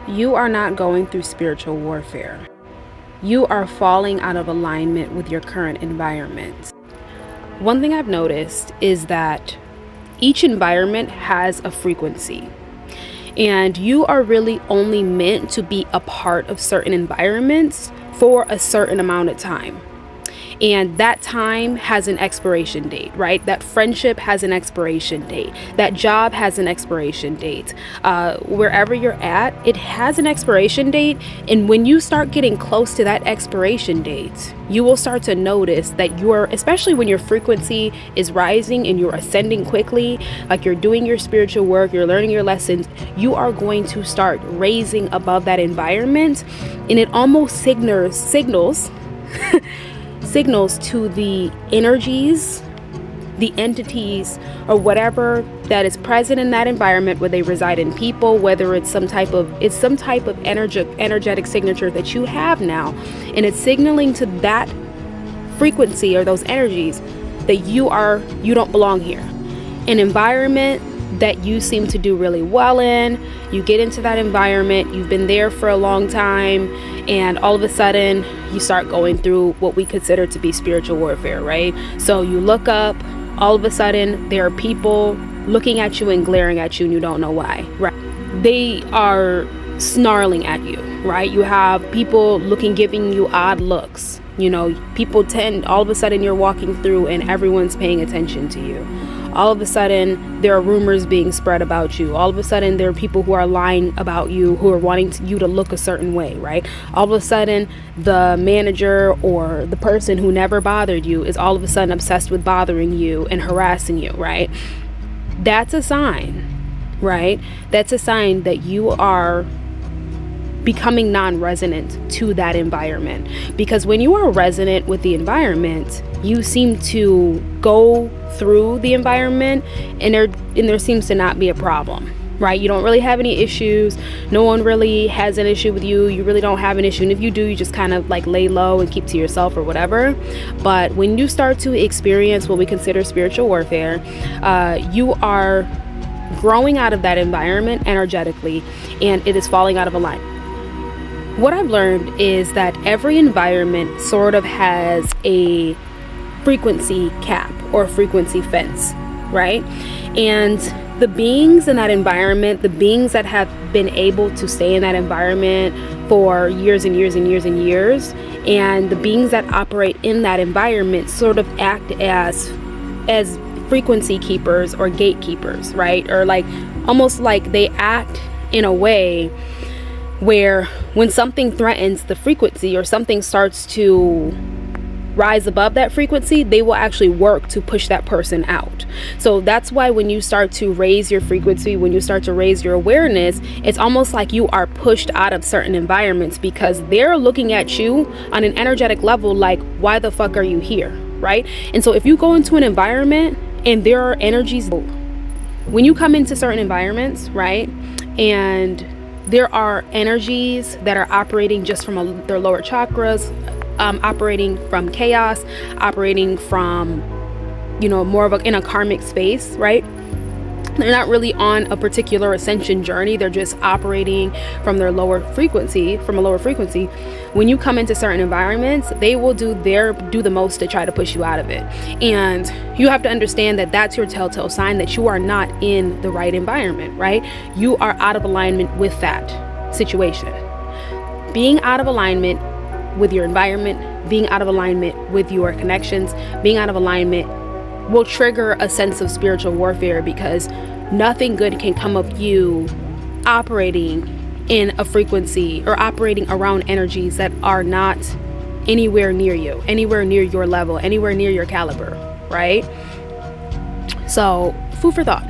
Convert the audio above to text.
You are not going through spiritual warfare. You are falling out of alignment with your current environment. One thing I've noticed is that each environment has a frequency, and you are really only meant to be a part of certain environments for a certain amount of time. And that time has an expiration date, right? That friendship has an expiration date. That job has an expiration date. Wherever you're at, it has an expiration date. And when you start getting close to that expiration date, you will start to notice that especially when your frequency is rising and you're ascending quickly, like you're doing your spiritual work, you're learning your lessons, you are going to start raising above that environment. And it almost signals to the energies, the entities, or whatever that is present in that environment, where they reside in people, whether it's some type of energetic signature that you have now, and it's signaling to that frequency or those energies that you don't belong here. An environment that you seem to do really well in, you get into that environment, you've been there for a long time, and all of a sudden you start going through what we consider to be spiritual warfare, right? So you look up, all of a sudden there are people looking at you and glaring at you and you don't know why, right? They are snarling at you, right? You have people giving you odd looks. People all of a sudden you're walking through and everyone's paying attention to you. All of a sudden, there are rumors being spread about you. All of a sudden, there are people who are lying about you, who are wanting you to look a certain way, right? All of a sudden, the manager or the person who never bothered you is all of a sudden obsessed with bothering you and harassing you, right? That's a sign, right? That's a sign that you are becoming non-resonant to that environment. Because when you are resonant with the environment, you seem to go through the environment and there seems to not be a problem, right? You don't really have any issues. No one really has an issue with you. You really don't have an issue. And if you do, you just kind of like lay low and keep to yourself or whatever. But when you start to experience what we consider spiritual warfare, you are growing out of that environment energetically, and it is falling out of alignment. What I've learned is that every environment sort of has a frequency cap or frequency fence, right? And the beings in that environment, the beings that have been able to stay in that environment for years and years and years and years, and the beings that operate in that environment sort of act as frequency keepers or gatekeepers, right? Or like almost like they act in a way where when something threatens the frequency or something starts to rise above that frequency, they will actually work to push that person out. So that's why when you start to raise your frequency, when you start to raise your awareness, it's almost like you are pushed out of certain environments because they're looking at you on an energetic level like, why the fuck are you here, right? And so if you go into an environment and there are energies, when you come into certain environments, right, and there are energies that are operating just from their lower chakras, operating from chaos, operating from, more of in a karmic space, right? They're not really on a particular ascension journey. They're just operating from a lower frequency. When you come into certain environments, they will do the most to try to push you out of it. And you have to understand that that's your telltale sign that you are not in the right environment, right? You are out of alignment with that situation. Being out of alignment with your environment, being out of alignment with your connections, being out of alignment will trigger a sense of spiritual warfare, because nothing good can come of you operating in a frequency or operating around energies that are not anywhere near you, anywhere near your level, anywhere near your caliber, right? So, food for thought.